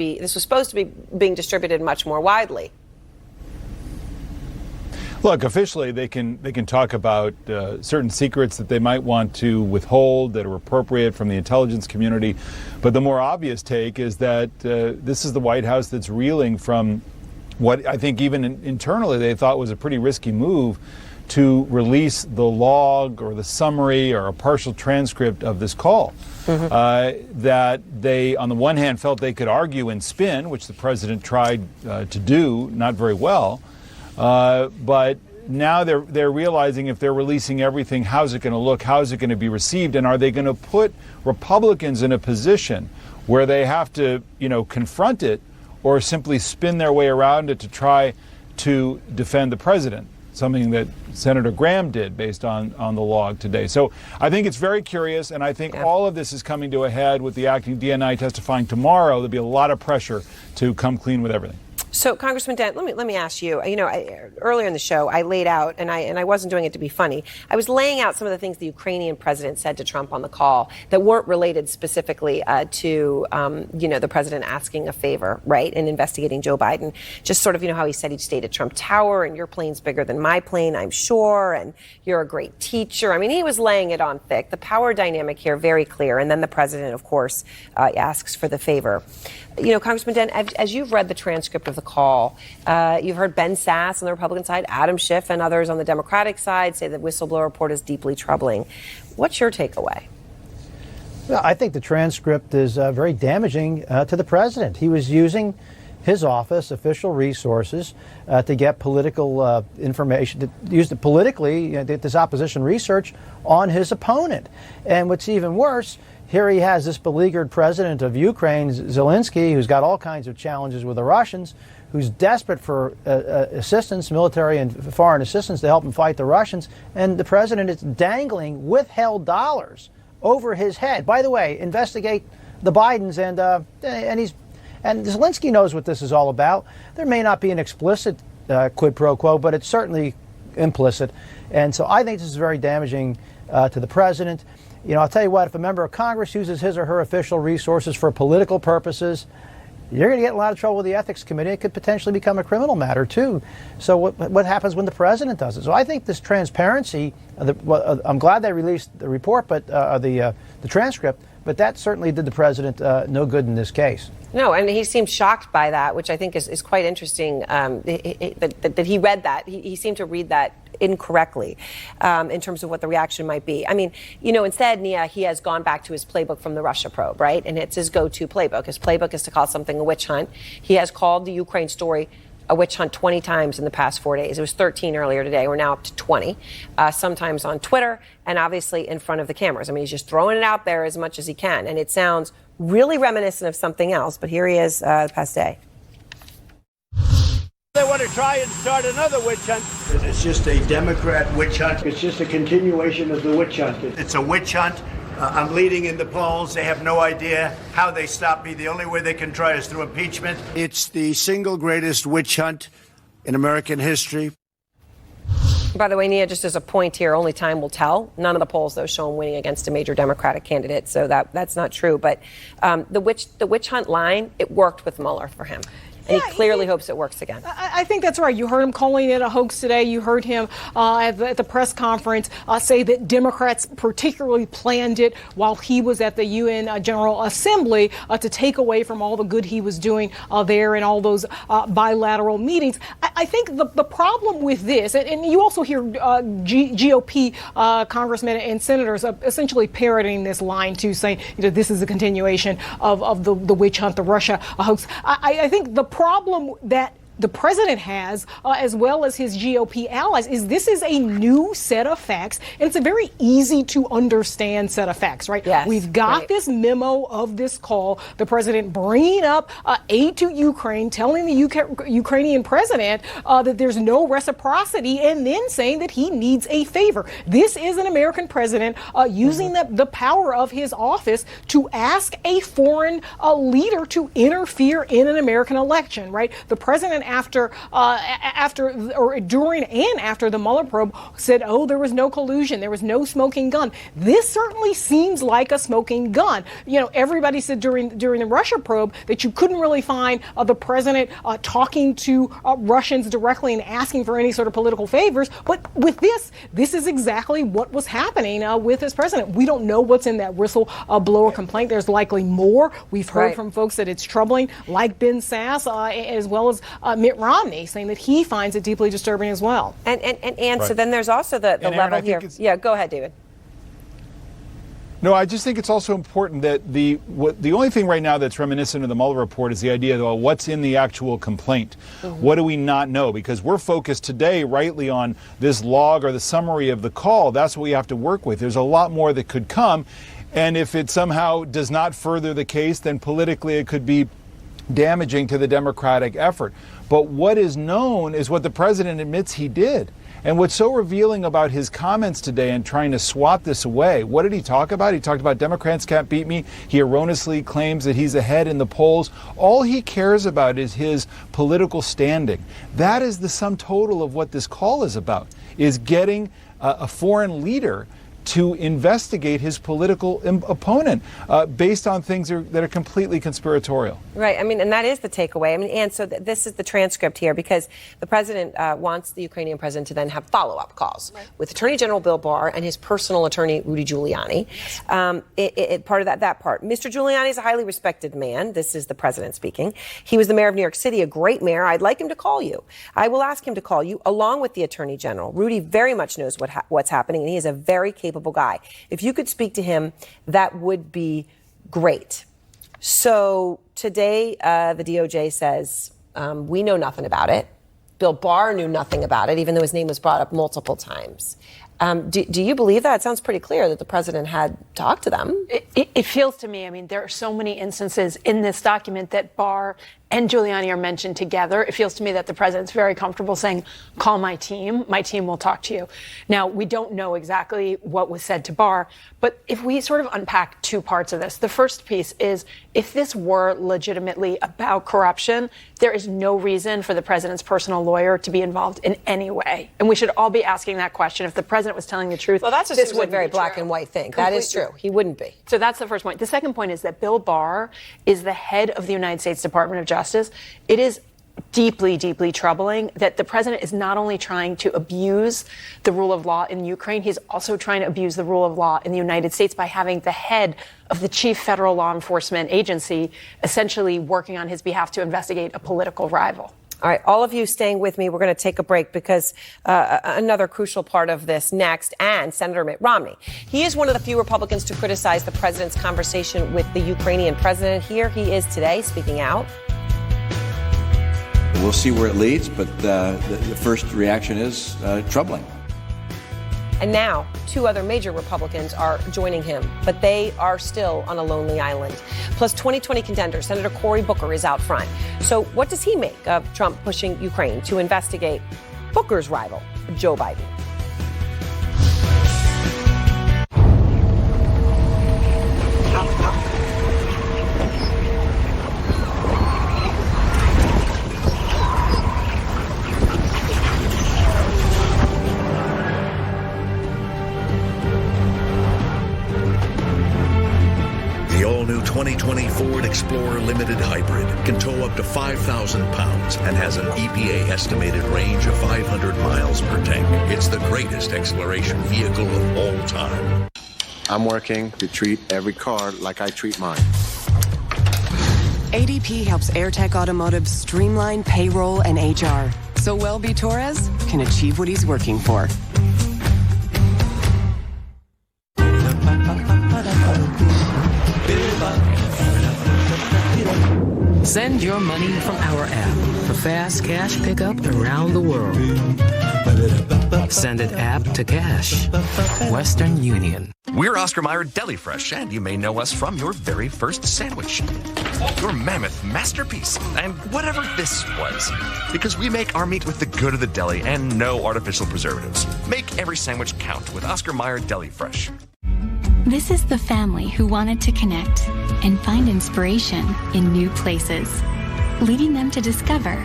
this was supposed to be being distributed much more widely. Look, officially, they can talk about certain secrets that they might want to withhold that are appropriate from the intelligence community. But the more obvious take is that this is the White House that's reeling from what I think even internally they thought was a pretty risky move to release the log or the summary or a partial transcript of this call. That they, on the one hand, felt they could argue and spin, which the president tried to do, not very well. But now they're realizing if they're releasing everything, how's it going to look? How's it going to be received? And are they going to put Republicans in a position where they have to, confront it or simply spin their way around it to try to defend the president? Something that Senator Graham did based on the log today. So I think it's very curious, and I think all of this is coming to a head with the acting DNI testifying tomorrow. There'll be a lot of pressure to come clean with everything. So, Congressman Dent, let me ask you. Earlier in the show, I laid out, and I wasn't doing it to be funny. I was laying out some of the things the Ukrainian president said to Trump on the call that weren't related specifically to, the president asking a favor, right, and investigating Joe Biden. Just sort of, how he said he'd stayed at Trump Tower, and your plane's bigger than my plane, I'm sure, and you're a great teacher. I mean, he was laying it on thick. The power dynamic here very clear, and then the president, of course, asks for the favor. Congressman Dent, as you've read the transcript of the call, you've heard Ben Sasse on the Republican side, Adam Schiff and others on the Democratic side say that whistleblower report is deeply troubling. What's your takeaway? Well, I think the transcript is very damaging to the president. He was using his office, official resources, to get political information, to use it politically, this opposition research on his opponent. And what's even worse, here he has this beleaguered president of Ukraine, Zelensky, who's got all kinds of challenges with the Russians, who's desperate for assistance, military and foreign assistance to help him fight the Russians. And the president is dangling withheld dollars over his head. By the way, investigate the Bidens, and Zelensky knows what this is all about. There may not be an explicit quid pro quo, but it's certainly implicit. And so I think this is very damaging to the president. I'll tell you what, if a member of Congress uses his or her official resources for political purposes, you're going to get in a lot of trouble with the Ethics Committee. It could potentially become a criminal matter, too. So what happens when the president does it? So I think this transparency, I'm glad they released the report, but the transcript, but that certainly did the president no good in this case. No, and he seemed shocked by that, which I think is quite interesting, that he read that. He seemed to read that incorrectly in terms of what the reaction might be. I mean, instead, Nia, he has gone back to his playbook from the Russia probe, right? And it's his go-to playbook. His playbook is to call something a witch hunt. He has called the Ukraine story a witch hunt 20 times in the past 4 days. It was 13 earlier today. We're now up to 20, sometimes on Twitter and obviously in front of the cameras. I mean, he's just throwing it out there as much as he can. And it sounds really reminiscent of something else. But here he is the past day. They want to try and start another witch hunt. It's just a Democrat witch hunt. It's just a continuation of the witch hunt. It's a witch hunt. I'm leading in the polls. They have no idea how they stop me. The only way they can try is through impeachment. It's the single greatest witch hunt in American history. By the way, Nia, just as a point here, only time will tell. None of the polls, though, show him winning against a major Democratic candidate, so that's not true. But the witch hunt line, it worked with Mueller for him. And he clearly hopes it works again. I think that's right. You heard him calling it a hoax today. You heard him at the press conference say that Democrats particularly planned it while he was at the UN General Assembly to take away from all the good he was doing there in all those bilateral meetings. I think the problem with this, and you also hear GOP congressmen and senators essentially parroting this line too, saying, this is a continuation of the witch hunt, the Russia hoax. I think the problem that the president has, as well as his GOP allies, is this is a new set of facts, and it's a very easy to understand set of facts, right? Yes, we've got this memo of this call, the president bringing up aid to Ukraine, telling the Ukrainian president that there's no reciprocity, and then saying that he needs a favor. This is an American president using the power of his office to ask a foreign leader to interfere in an American election, right? The president after or during and after the Mueller probe said, oh, there was no collusion, there was no smoking gun. This certainly seems like a smoking gun. You know, everybody said during the Russia probe that you couldn't really find the president talking to Russians directly and asking for any sort of political favors. But with this is exactly what was happening with this president. We don't know what's in that whistleblower complaint. There's likely more. We've heard from folks that it's troubling, like Ben Sasse, as well as Mitt Romney, saying that he finds it deeply disturbing as well. And so then there's also the level here. Yeah, go ahead, David. No, I just think it's also important that the only thing right now that's reminiscent of the Mueller report is the idea of, well, what's in the actual complaint? Mm-hmm. What do we not know? Because we're focused today rightly on this log or the summary of the call. That's what we have to work with. There's a lot more that could come. And if it somehow does not further the case, then politically it could be damaging to the Democratic effort. But what is known is what the president admits he did. And what's so revealing about his comments today and trying to swat this away, what did he talk about? He talked about Democrats can't beat me. He erroneously claims that he's ahead in the polls. All he cares about is his political standing. That is the sum total of what this call is about, is getting a foreign leader to investigate his political opponent based on things that are completely conspiratorial. Right. I mean, and that is the takeaway. I mean, and so this is the transcript here, because the president wants the Ukrainian president to then have follow-up calls with Attorney General Bill Barr and his personal attorney, Rudy Giuliani. Part of that part. Mr. Giuliani is a highly respected man. This is the president speaking. He was the mayor of New York City, a great mayor. I'd like him to call you. I will ask him to call you along with the attorney general. Rudy very much knows what's happening, and he is a very capable guy. If you could speak to him, that would be great. So today, the DOJ says, we know nothing about it. Bill Barr knew nothing about it, even though his name was brought up multiple times. Do you believe that? It sounds pretty clear that the president had talked to them. It feels to me, I mean, there are so many instances in this document that Barr and Giuliani are mentioned together. It feels to me that the president's very comfortable saying, call my team will talk to you. Now, we don't know exactly what was said to Barr, but if we sort of unpack two parts of this, the first piece is, if this were legitimately about corruption, there is no reason for the president's personal lawyer to be involved in any way. And we should all be asking that question. If the president was telling the truth, well, that's a very black and white thing. That is true. He wouldn't be. So that's the first point. The second point is that Bill Barr is the head of the United States Department of Justice. It is deeply, deeply troubling that the president is not only trying to abuse the rule of law in Ukraine, he's also trying to abuse the rule of law in the United States by having the head of the chief federal law enforcement agency essentially working on his behalf to investigate a political rival. All right, all of you staying with me. We're going to take a break because another crucial part of this next, and Senator Mitt Romney. He is one of the few Republicans to criticize the president's conversation with the Ukrainian president. Here he is today speaking out. We'll see where it leads, but the first reaction is troubling. And now, two other major Republicans are joining him, but they are still on a lonely island. Plus, 2020 contender Senator Cory Booker is out front. So what does he make of Trump pushing Ukraine to investigate Booker's rival, Joe Biden? The all-new 2020 Ford Explorer Limited Hybrid can tow up to 5,000 pounds and has an EPA estimated range of 500 miles per tank. It's the greatest exploration vehicle of all time. I'm working to treat every car like I treat mine. ADP helps AirTech Automotive streamline payroll and HR, so Welby Torres can achieve what he's working for. Send your money from our app for fast cash pickup around the world. Send it app to cash. Western Union. We're Oscar Mayer Deli Fresh, and you may know us from your very first sandwich, your mammoth masterpiece, and whatever this was. Because we make our meat with the good of the deli and no artificial preservatives. Make every sandwich count with Oscar Mayer Deli Fresh. This is the family who wanted to connect and find inspiration in new places, leading them to discover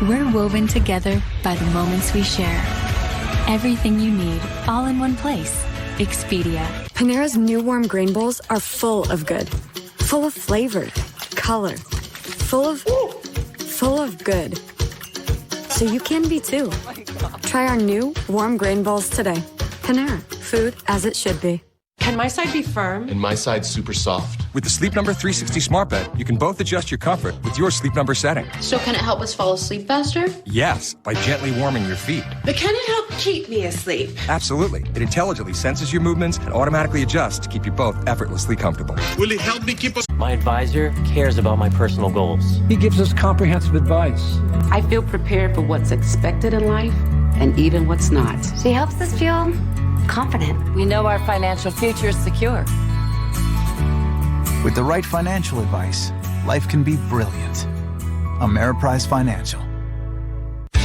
We're woven together by the moments we share. Everything you need, all in one place. Expedia. Panera's new warm grain bowls are full of good. Full of flavor, color. Full of good. So you can be too. Try our new warm grain bowls today. Panera. Food as it should be. Can my side be firm? And my side's super soft. With the Sleep Number 360 smart bed, you can both adjust your comfort with your Sleep Number setting. So can it help us fall asleep faster? Yes, by gently warming your feet. But can it help keep me asleep? Absolutely. It intelligently senses your movements and automatically adjusts to keep you both effortlessly comfortable. Will it help me keep us? My advisor cares about my personal goals. He gives us comprehensive advice. I feel prepared for what's expected in life and even what's not. She helps us feel confident. We know our financial future is secure. With the right financial advice, life can be brilliant. Ameriprise Financial.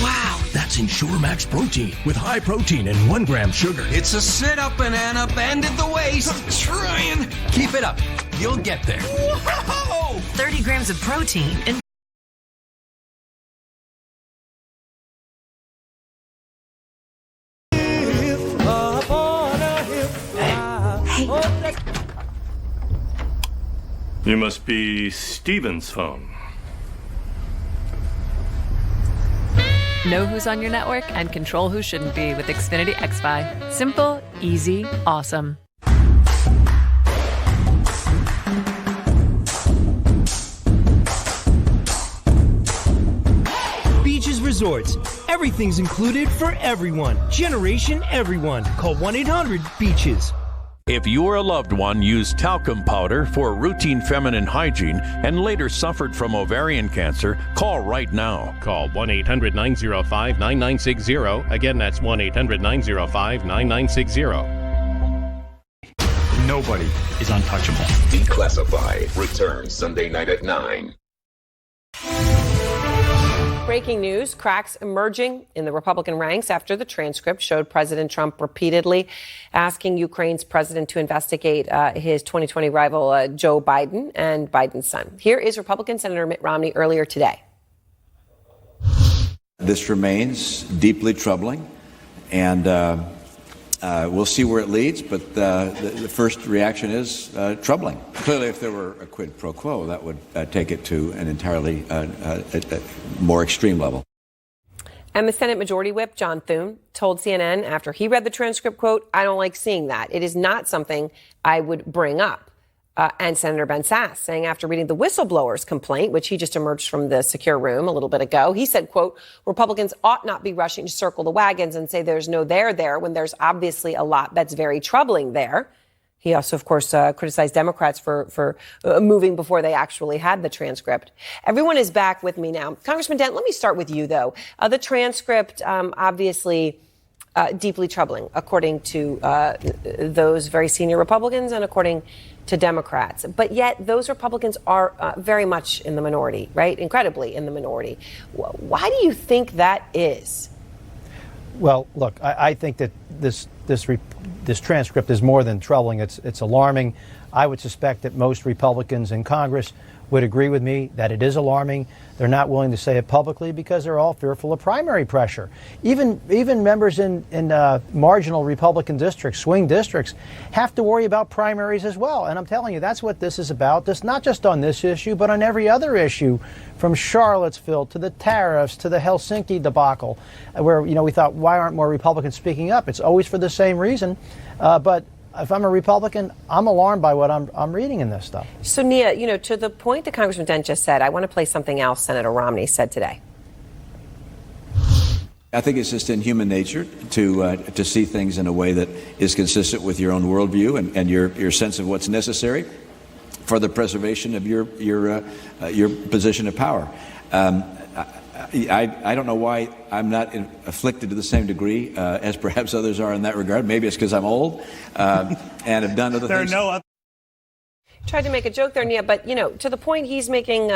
Wow, that's Ensure Max Protein with high protein and 1 gram sugar. It's a sit-up, banana, bend at the waist. I'm trying. Keep it up. You'll get there. Whoa! 30 grams of protein and You must be Steven's phone. Know who's on your network and control who shouldn't be with Xfinity XFi. Simple, easy, awesome. Beaches Resorts. Everything's included for everyone. Generation Everyone. Call 1-800-BEACHES. If you or a loved one used talcum powder for routine feminine hygiene and later suffered from ovarian cancer, call right now. Call 1-800-905-9960. Again, that's 1-800-905-9960. Nobody is untouchable. Declassified. Return Sunday night at 9. Breaking news, cracks emerging in the Republican ranks after the transcript showed President Trump repeatedly asking Ukraine's president to investigate his 2020 rival Joe Biden and Biden's son. Here is Republican Senator Mitt Romney earlier today. This remains deeply troubling, and we'll see where it leads, but the first reaction is troubling. Clearly, if there were a quid pro quo, that would take it to an entirely more extreme level. And the Senate Majority Whip, John Thune, told CNN after he read the transcript, quote, "I don't like seeing that. It is not something I would bring up." And Senator Ben Sasse saying after reading the whistleblower's complaint, which he just emerged from the secure room a little bit ago, he said, quote, "Republicans ought not be rushing to circle the wagons and say there's no there when there's obviously a lot that's very troubling there." He also, of course, criticized Democrats for moving before they actually had the transcript. Everyone is back with me now. Congressman Dent, let me start with you, though. The transcript, obviously, deeply troubling, according to those very senior Republicans and according to Democrats. But yet those Republicans are very much in the minority, right? Incredibly in the minority. Why do you think that is? Well, look, I think that this transcript is more than troubling. It's alarming. I would suspect that most Republicans in Congress would agree with me that it is alarming. They're not willing to say it publicly because they're all fearful of primary pressure. Even members in marginal Republican districts, swing districts, have to worry about primaries as well. And I'm telling you, that's what this is about. This not just on this issue, but on every other issue, from Charlottesville to the tariffs to the Helsinki debacle, where we thought, why aren't more Republicans speaking up? It's always for the same reason. But if I'm a Republican, I'm alarmed by what I'm reading in this stuff. So, Nia, to the point that Congressman Dent just said, I want to play something else Senator Romney said today. I think it's just in human nature to see things in a way that is consistent with your own worldview and your sense of what's necessary for the preservation of your position of power. I don't know why I'm not afflicted to the same degree as perhaps others are in that regard. Maybe it's because I'm old and have done other things. Tried to make a joke there, Nia, but, to the point he's making,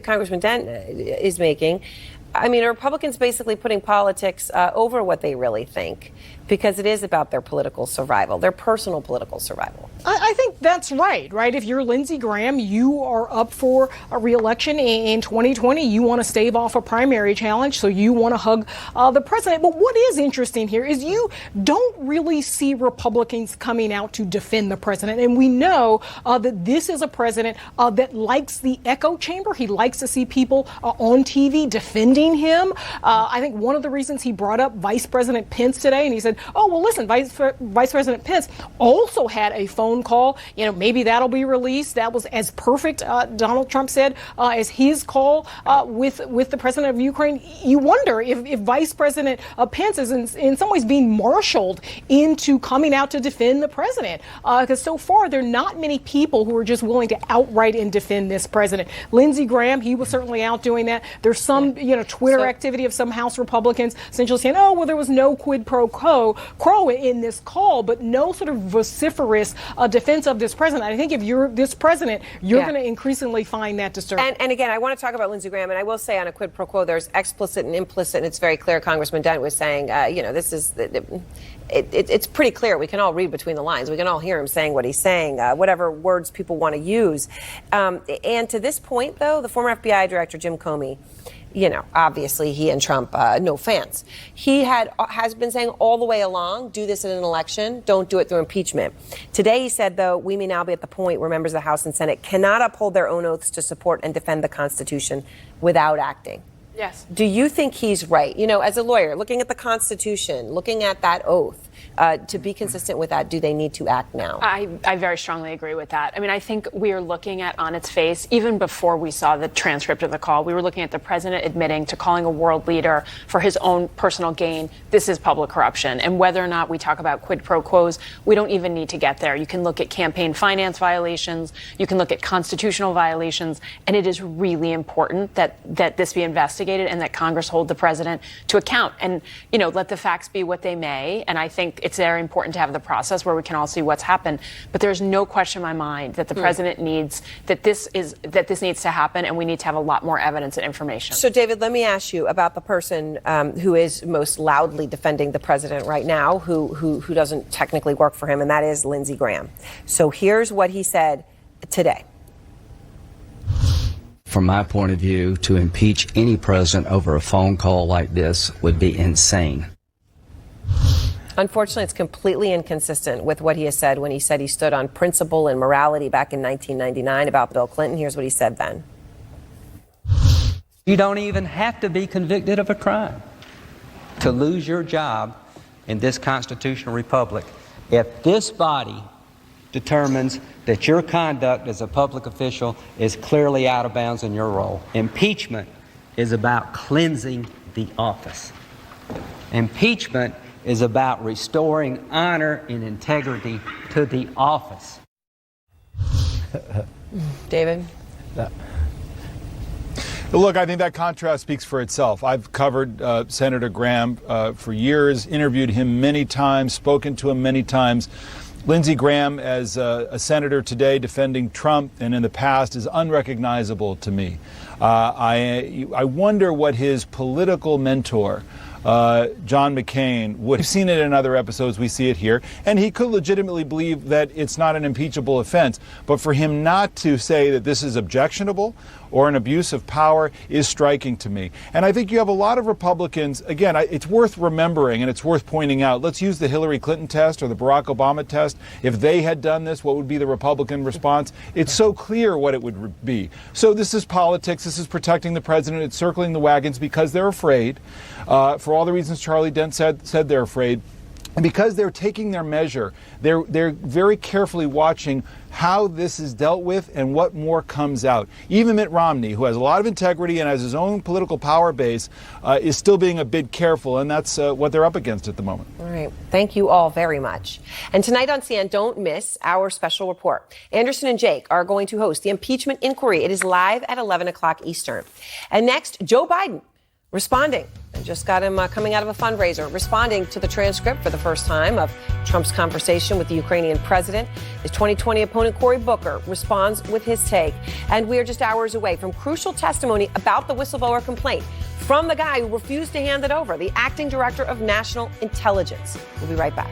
Congressman Dent is making, I mean, are Republicans basically putting politics over what they really think? Because it is about their political survival, their personal political survival. I I think that's right? If you're Lindsey Graham, you are up for a re-election in 2020. You want to stave off a primary challenge, so you want to hug the president. But what is interesting here is you don't really see Republicans coming out to defend the president. And we know that this is a president that likes the echo chamber. He likes to see people on TV defending him. I think one of the reasons he brought up Vice President Pence today, and he said, oh, well, listen, Vice President Pence also had a phone call. Maybe that'll be released. That was as perfect, Donald Trump said, as his call with the president of Ukraine. You wonder if Vice President Pence is in some ways being marshaled into coming out to defend the president. Because so far, there are not many people who are just willing to outright and defend this president. Lindsey Graham, he was certainly out doing that. There's some, Twitter activity of some House Republicans essentially saying, oh, well, there was no quid pro quo in this call, but no sort of vociferous defense of this president. I think if you're this president, you're going to increasingly find that disturbing. And again, I want to talk about Lindsey Graham, and I will say on a quid pro quo, there's explicit and implicit, and it's very clear. Congressman Dent was saying, this is, it's pretty clear. We can all read between the lines. We can all hear him saying what he's saying, whatever words people want to use. And to this point, though, the former FBI director, Jim Comey, obviously he and Trump, no fans. He has been saying all the way along, do this in an election, don't do it through impeachment. Today he said, though, we may now be at the point where members of the House and Senate cannot uphold their own oaths to support and defend the Constitution without acting. Yes. Do you think he's right? As a lawyer, looking at the Constitution, looking at that oath, to be consistent with that, do they need to act now? I very strongly agree with that. I mean, I think we are looking at on its face, even before we saw the transcript of the call, we were looking at the president admitting to calling a world leader for his own personal gain. This is public corruption. And whether or not we talk about quid pro quos, we don't even need to get there. You can look at campaign finance violations. You can look at constitutional violations. And it is really important that this be investigated and that Congress hold the president to account and, let the facts be what they may. And I think it's very important to have the process where we can all see what's happened. But there's no question in my mind that the president needs, that this needs to happen, and we need to have a lot more evidence and information. So, David, let me ask you about the person who is most loudly defending the president right now, who doesn't technically work for him, and that is Lindsey Graham. So here's what he said today. From my point of view, to impeach any president over a phone call like this would be insane. Unfortunately, it's completely inconsistent with what he has said when he said he stood on principle and morality back in 1999 about Bill Clinton. Here's what he said then. You don't even have to be convicted of a crime to lose your job in this constitutional republic. If this body determines that your conduct as a public official is clearly out of bounds in your role. Impeachment is about cleansing the office. Impeachment is about restoring honor and integrity to the office. David? Look, I think that contrast speaks for itself. I've covered Senator Graham for years, interviewed him many times, spoken to him many times. Lindsey Graham, as a senator today defending Trump and in the past, is unrecognizable to me. I wonder what his political mentor, John McCain, would have seen it in other episodes. We see it here. And he could legitimately believe that it's not an impeachable offense. But for him not to say that this is objectionable or an abuse of power is striking to me. And I think you have a lot of Republicans, again, it's worth remembering and it's worth pointing out. Let's use the Hillary Clinton test or the Barack Obama test. If they had done this, what would be the Republican response? It's so clear what it would be. So this is politics. This is protecting the president. It's circling the wagons because they're afraid. For all the reasons Charlie Dent said they're afraid. And because they're taking their measure, they're very carefully watching how this is dealt with and what more comes out. Even Mitt Romney, who has a lot of integrity and has his own political power base, is still being a bit careful, and that's what they're up against at the moment. All right. Thank you all very much. And tonight on CN, don't miss our special report. Anderson and Jake are going to host the impeachment inquiry. It is live at 11 o'clock Eastern. And next, Joe Biden responding. I just got him coming out of a fundraiser, responding to the transcript for the first time of Trump's conversation with the Ukrainian president. His 2020 opponent, Cory Booker, responds with his take. And we are just hours away from crucial testimony about the whistleblower complaint from the guy who refused to hand it over, the acting director of national intelligence. We'll be right back.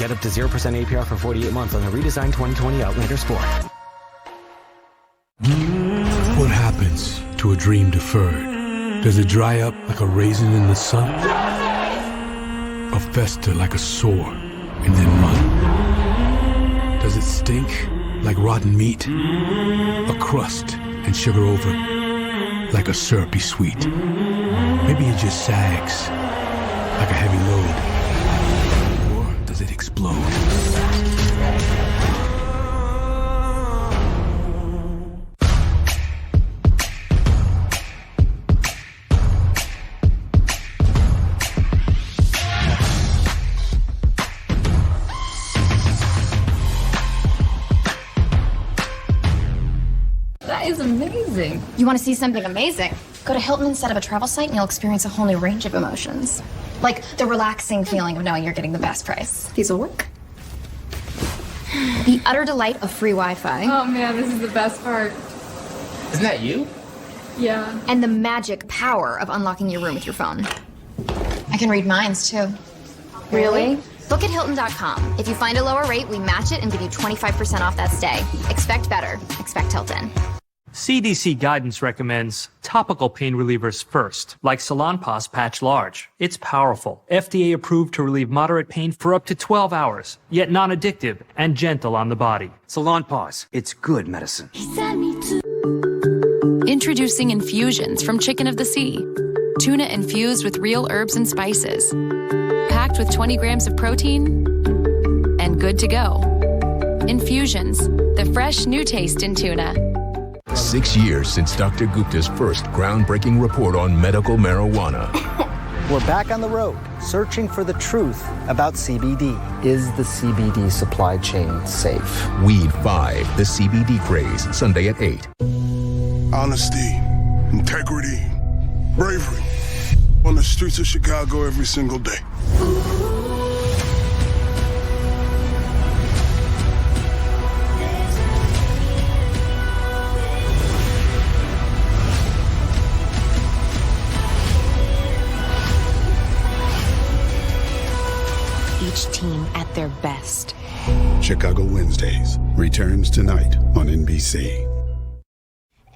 Get up to 0% APR for 48 months on the redesigned 2020 Outlander Sport. What happens to a dream deferred? Does it dry up like a raisin in the sun? Or fester like a sore and then run? Does it stink like rotten meat? Or crust and sugar over like a syrupy sweet? Maybe it just sags like a heavy load. Or does it explode? That is amazing. You want to see something amazing? Go to Hilton instead of a travel site and you'll experience a whole new range of emotions. Like the relaxing feeling of knowing you're getting the best price. These will work. The utter delight of free Wi-Fi. Oh man, this is the best part. Isn't that you? Yeah. And the magic power of unlocking your room with your phone. I can read minds too. Really? Book at Hilton.com. If you find a lower rate, we match it and give you 25% off that stay. Expect better. Expect Hilton. CDC guidance recommends topical pain relievers first, like Salonpas Patch Large. It's powerful, FDA approved to relieve moderate pain for up to 12 hours, yet non-addictive and gentle on the body. Salonpas, it's good medicine. Introducing Infusions from Chicken of the Sea. Tuna infused with real herbs and spices. Packed with 20 grams of protein and good to go. Infusions, the fresh new taste in tuna. 6 years since Dr. Gupta's first groundbreaking report on medical marijuana. We're back on the road, searching for the truth about CBD. Is the CBD supply chain safe? Weed 5, the CBD craze, Sunday at 8. Honesty, integrity, bravery. On the streets of Chicago every single day. Each team at their best. Chicago Wednesdays returns tonight on NBC.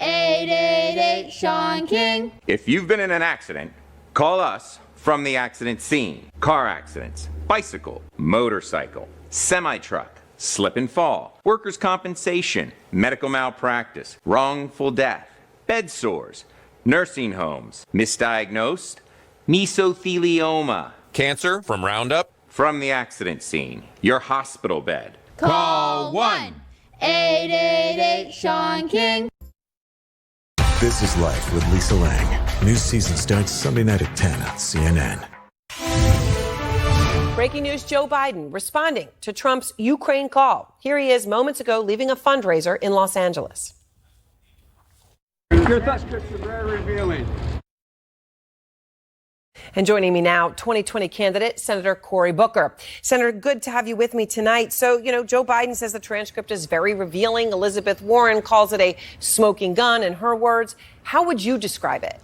888 Sean King. If you've been in an accident, call us from the accident scene. Car accidents, bicycle, motorcycle, semi-truck, slip and fall, workers' compensation, medical malpractice, wrongful death, bed sores, nursing homes, misdiagnosed, mesothelioma. Cancer from Roundup. From the accident scene, your hospital bed. Call 1-888 Sean King. This is Life with Lisa Lang. New season starts Sunday night at 10 on CNN. Breaking news, Joe Biden responding to Trump's Ukraine call. Here he is moments ago leaving a fundraiser in Los Angeles. Your transcripts are very revealing. And joining me now, 2020 candidate, Senator Cory Booker. Senator, good to have you with me tonight. So, Joe Biden says the transcript is very revealing. Elizabeth Warren calls it a smoking gun in her words. How would you describe it?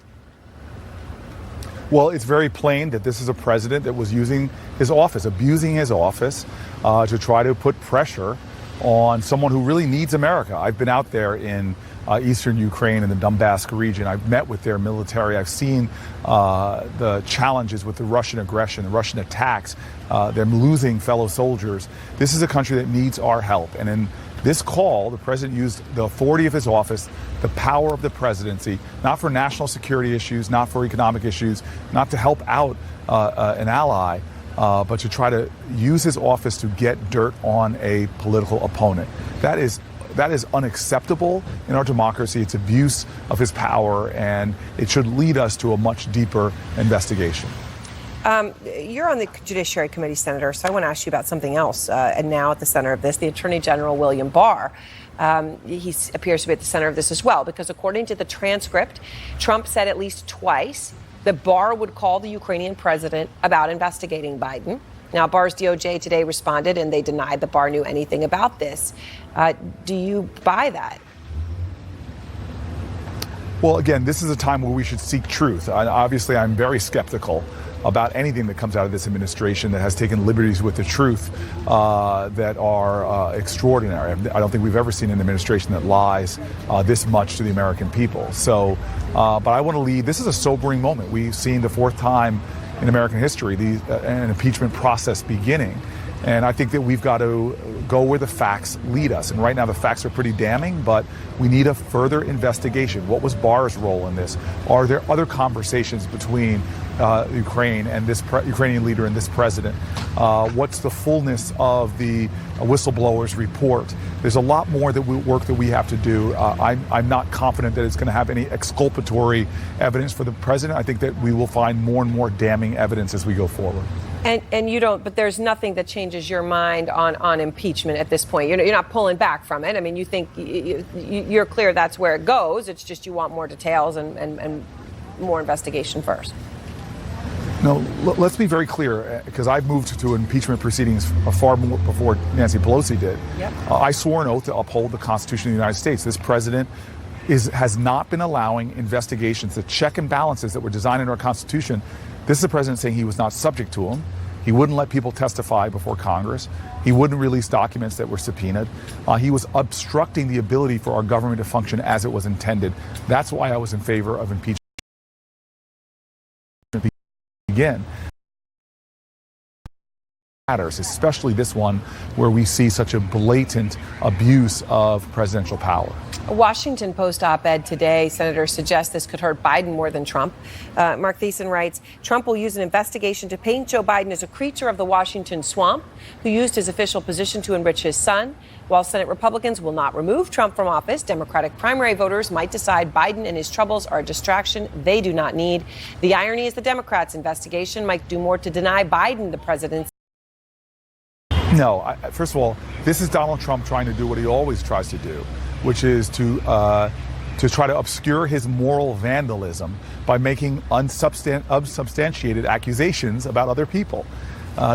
Well, it's very plain that this is a president that was using his office, abusing his office to try to put pressure on someone who really needs America. I've been out there in eastern Ukraine in the Donbass region. I've met with their military. I've seen the challenges with the Russian aggression, the Russian attacks, them losing fellow soldiers. This is a country that needs our help. And in this call, the president used the authority of his office, the power of the presidency, not for national security issues, not for economic issues, not to help out an ally, but to try to use his office to get dirt on a political opponent. That is unacceptable in our democracy. It's abuse of his power, and it should lead us to a much deeper investigation. You're on the Judiciary Committee, Senator, so I want to ask you about something else. And now at the center of this, the Attorney General William Barr. He appears to be at the center of this as well, because according to the transcript, Trump said at least twice that Barr would call the Ukrainian president about investigating Biden. Now, Barr's DOJ today responded, and they denied that Barr knew anything about this. Do you buy that? Well, again, this is a time where we should seek truth. Obviously, I'm very skeptical about anything that comes out of this administration that has taken liberties with the truth that are extraordinary. I don't think we've ever seen an administration that lies this much to the American people. So, but I want to lead. This is a sobering moment. We've seen the fourth time in American history an impeachment process beginning. And I think that we've got to go where the facts lead us. And right now the facts are pretty damning, but we need a further investigation. What was Barr's role in this? Are there other conversations between Ukraine and this Ukrainian leader and this president? What's the fullness of the whistleblowers report? There's a lot more work that we have to do. I'm not confident that it's going to have any exculpatory evidence for the president. I think that we will find more and more damning evidence as we go forward. And you don't, but there's nothing that changes your mind on impeachment at this point. You're not pulling back from it. I mean, you think you're clear that's where it goes. It's just you want more details and more investigation first. No, let's be very clear, because I've moved to impeachment proceedings far more before Nancy Pelosi did. Yep. I swore an oath to uphold the Constitution of the United States. This president has not been allowing investigations, the check and balances that were designed in our Constitution. This is the president saying he was not subject to them. He wouldn't let people testify before Congress. He wouldn't release documents that were subpoenaed. He was obstructing the ability for our government to function as it was intended. That's why I was in favor of impeachment. Again, matters, especially this one where we see such a blatant abuse of presidential power. A Washington Post op-ed today, senators suggest this could hurt Biden more than Trump. Mark Thiessen writes, Trump will use an investigation to paint Joe Biden as a creature of the Washington swamp who used his official position to enrich his son. While Senate Republicans will not remove Trump from office, Democratic primary voters might decide Biden and his troubles are a distraction they do not need. The irony is the Democrats' investigation might do more to deny Biden the presidency. No, first of all, this is Donald Trump trying to do what he always tries to do, which is to try to obscure his moral vandalism by making unsubstantiated accusations about other people.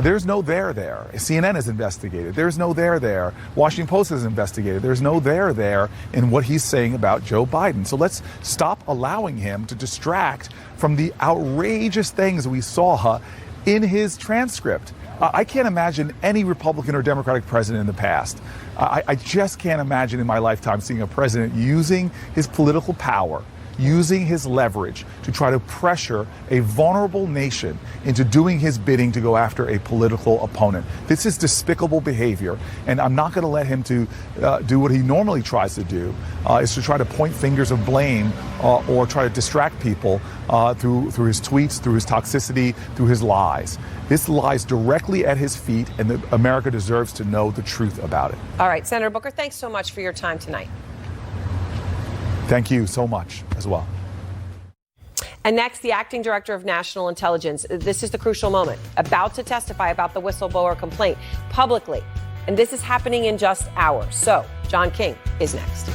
There's no there. CNN has investigated. There's no there. Washington Post has investigated. There's no there in what he's saying about Joe Biden. So let's stop allowing him to distract from the outrageous things we saw in his transcript. I can't imagine any Republican or Democratic president in the past. I just can't imagine in my lifetime seeing a president using his political power, using his leverage to try to pressure a vulnerable nation into doing his bidding to go after a political opponent. This is despicable behavior, and I'm not going to let him to do what he normally tries to do, is to try to point fingers of blame or try to distract people through his tweets, through his toxicity, through his lies. This lies directly at his feet, and America deserves to know the truth about it. All right, Senator Booker, thanks so much for your time tonight. Thank you so much as well. And next, the acting director of national intelligence. This is the crucial moment, about to testify about the whistleblower complaint publicly. And this is happening in just hours. So, John King is next.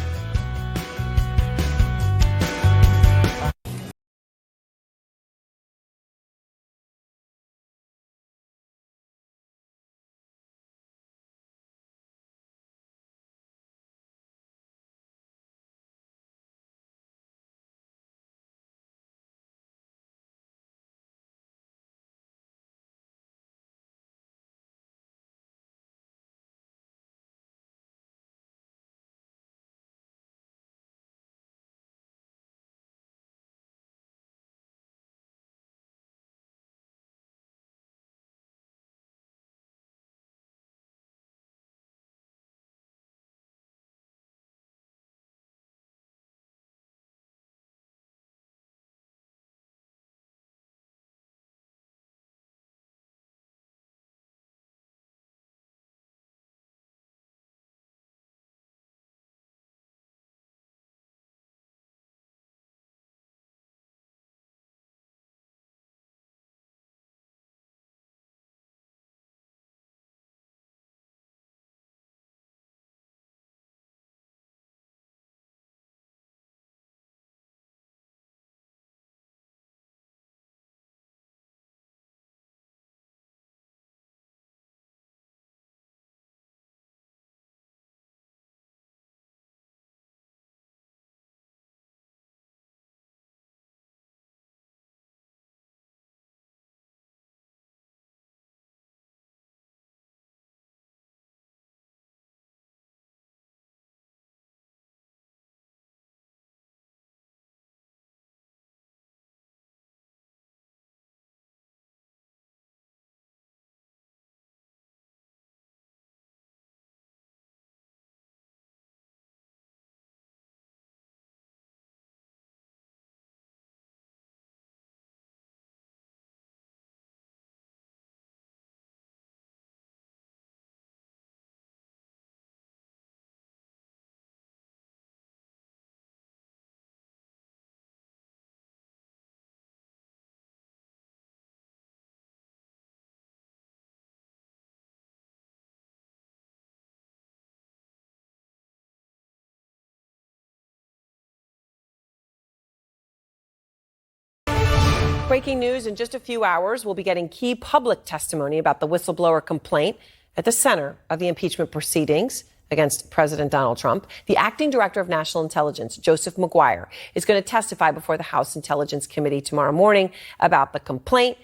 Breaking news, in just a few hours, we'll be getting key public testimony about the whistleblower complaint at the center of the impeachment proceedings against President Donald Trump. The acting director of national intelligence, Joseph Maguire, is going to testify before the House Intelligence Committee tomorrow morning about the complaint,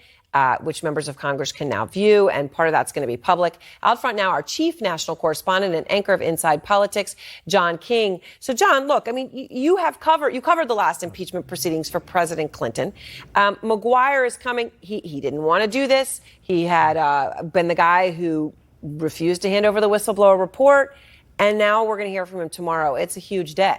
which members of Congress can now view, and part of that's going to be public. Out front now, our chief national correspondent and anchor of Inside Politics, John King. So, John, look, I mean, you covered the last impeachment proceedings for President Clinton. Maguire is coming. He didn't want to do this. He had been the guy who refused to hand over the whistleblower report, and now we're going to hear from him tomorrow. It's a huge day.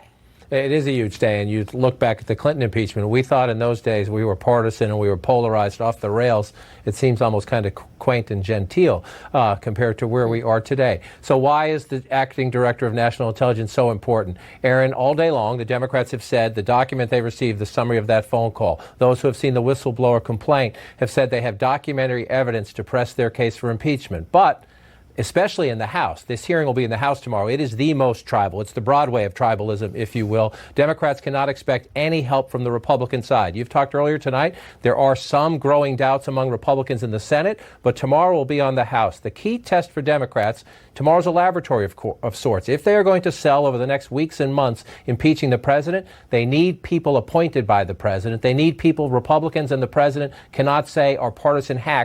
It is a huge day, and you look back at the Clinton impeachment. We thought in those days we were partisan and we were polarized off the rails. It seems almost kind of quaint and genteel compared to where we are today. So why is the acting director of national intelligence so important? Aaron, all day long, the Democrats have said the document they received, the summary of that phone call. Those who have seen the whistleblower complaint have said they have documentary evidence to press their case for impeachment. But especially in the House. This hearing will be in the House tomorrow. It is the most tribal. It's the Broadway of tribalism, if you will. Democrats cannot expect any help from the Republican side. You've talked earlier tonight. There are some growing doubts among Republicans in the Senate, but tomorrow will be on the House. The key test for Democrats, tomorrow's a laboratory of sorts. If they are going to sell over the next weeks and months impeaching the president, they need people appointed by the president. They need people Republicans and the president cannot say are partisan hacks